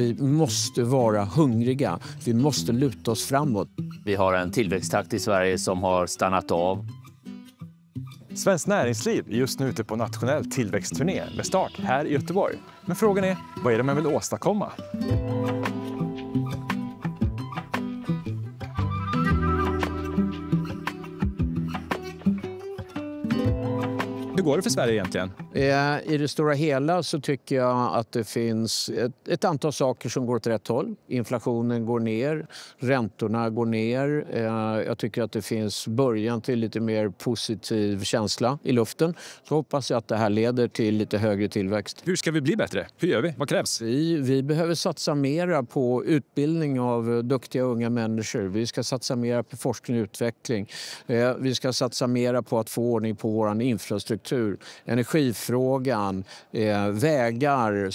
Vi måste vara hungriga. Vi måste luta oss framåt. Vi har en tillväxttakt i Sverige som har stannat av. Svenskt näringsliv är just nu ute på nationell tillväxtturné med start här i Göteborg. Men frågan är, vad är det man vill åstadkomma? Hur går det för Sverige egentligen? I det stora hela så tycker jag att det finns ett antal saker som går åt rätt håll. Inflationen går ner, räntorna går ner. Jag tycker att det finns början till lite mer positiv känsla i luften. Så hoppas jag att det här leder till lite högre tillväxt. Hur ska vi bli bättre? Hur gör vi? Vad krävs? Vi behöver satsa mera på utbildning av duktiga unga människor. Vi ska satsa mera på forskning och utveckling. Vi ska satsa mera på att få ordning på vår infrastruktur. Energifrågan, vägar,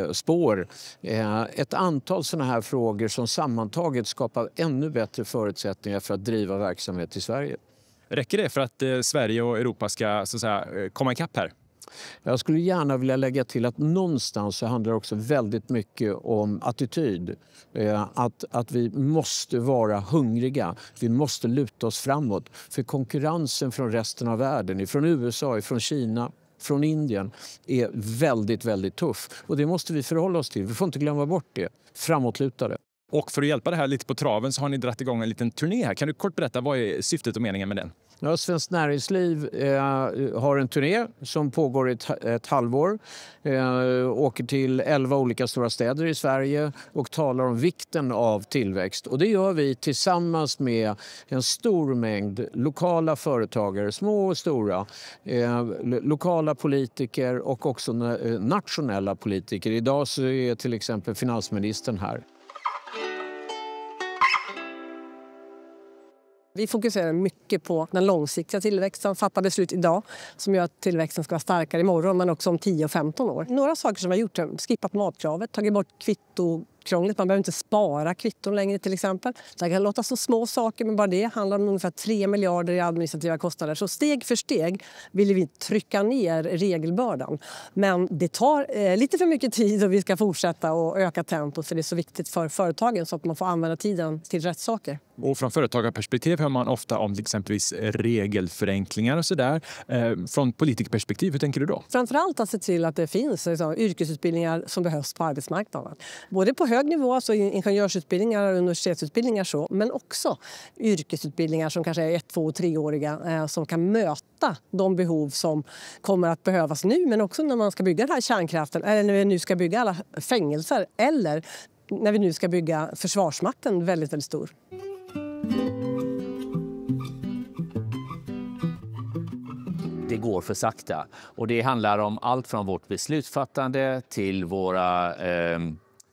spår. Ett antal sådana här frågor som sammantaget skapar ännu bättre förutsättningar för att driva verksamhet i Sverige. Räcker det för att Sverige och Europa ska så att säga, komma ikapp här? Jag skulle gärna vilja lägga till att någonstans så handlar det också väldigt mycket om attityd. Att vi måste vara hungriga. Vi måste luta oss framåt. För konkurrensen från resten av världen, från USA, från Kina, från Indien är väldigt, väldigt tuff. Och det måste vi förhålla oss till. Vi får inte glömma bort det. Framåtlutade. Och för att hjälpa det här lite på traven så har ni dratt igång en liten turné här. Kan du kort berätta, vad är syftet och meningen med den? Ja, Svenskt näringsliv har en turné som pågår ett halvår. Åker till 11 olika stora städer i Sverige och talar om vikten av tillväxt. Och det gör vi tillsammans med en stor mängd lokala företagare, små och stora, lokala politiker och också nationella politiker. Idag så är till exempel finansministern här. Vi fokuserar mycket på den långsiktiga tillväxten, fattar beslut idag som gör att tillväxten ska vara starkare imorgon men också om 10 och 15 år. Några saker som vi har gjort är skippat matkravet, tagit bort kvittokrånglet, man behöver inte spara kvitton längre till exempel. Det kan låta så små saker men bara det handlar om ungefär 3 miljarder i administrativa kostnader. Så steg för steg vill vi trycka ner regelbördan. Men det tar lite för mycket tid och vi ska fortsätta och öka tempot för det är så viktigt för företagen så att man får använda tiden till rätt saker. Och från företagarperspektiv hör man ofta om till exempelvis regelförenklingar och sådär. Från politikerperspektiv, hur tänker du då? Framförallt att se till att det finns yrkesutbildningar som behövs på arbetsmarknaden. Både på hög nivå, alltså ingenjörsutbildningar och universitetsutbildningar så, men också yrkesutbildningar som kanske är 1-, 2- och 3-åriga som kan möta de behov som kommer att behövas nu men också när man ska bygga den här kärnkraften eller när vi nu ska bygga alla fängelser eller när vi nu ska bygga försvarsmakten väldigt, väldigt stor. Det går för sakta och det handlar om allt från vårt beslutsfattande till våra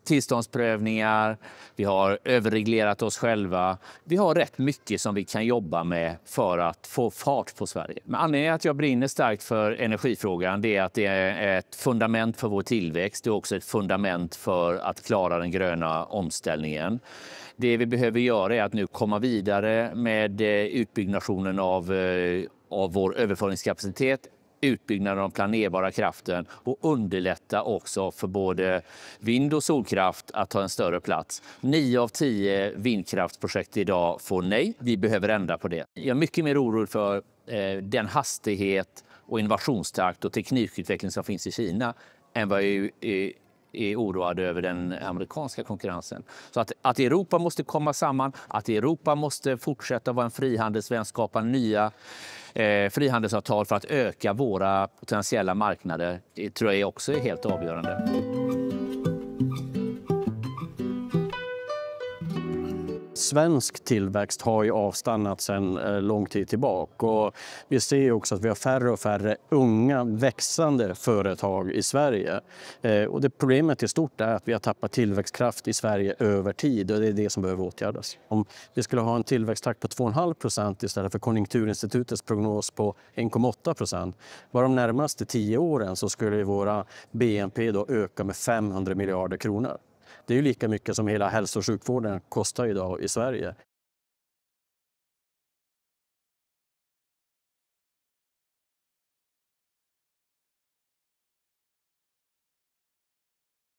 tillståndsprövningar. Vi har överreglerat oss själva. Vi har rätt mycket som vi kan jobba med för att få fart på Sverige. Men anledningen att jag brinner starkt för energifrågan det är att det är ett fundament för vår tillväxt. Det är också ett fundament för att klara den gröna omställningen. Det vi behöver göra är att nu komma vidare med utbyggnationen av vår överföringskapacitet, utbyggnaden av planerbara kraften och underlätta också för både vind- och solkraft att ta en större plats. 9 av 10 vindkraftsprojekt idag får nej. Vi behöver ändra på det. Jag är mycket mer orolig för den hastighet och innovationstakt och teknikutveckling som finns i Kina än vad jag är oroad över den amerikanska konkurrensen. Så att Europa måste komma samman, att Europa måste fortsätta vara en frihandelsvän, skapa nya frihandelsavtal för att öka våra potentiella marknader, det tror jag också är helt avgörande. Svensk tillväxt har ju avstannat sedan lång tid tillbaka och vi ser också att vi har färre och färre unga växande företag i Sverige. Och det problemet är stort är att vi har tappat tillväxtkraft i Sverige över tid och det är det som behöver åtgärdas. Om vi skulle ha en tillväxttakt på 2,5% istället för Konjunkturinstitutets prognos på 1,8%, bara de närmaste 10 åren så skulle våra BNP då öka med 500 miljarder kronor. Det är ju lika mycket som hela hälso- och sjukvården kostar idag i Sverige.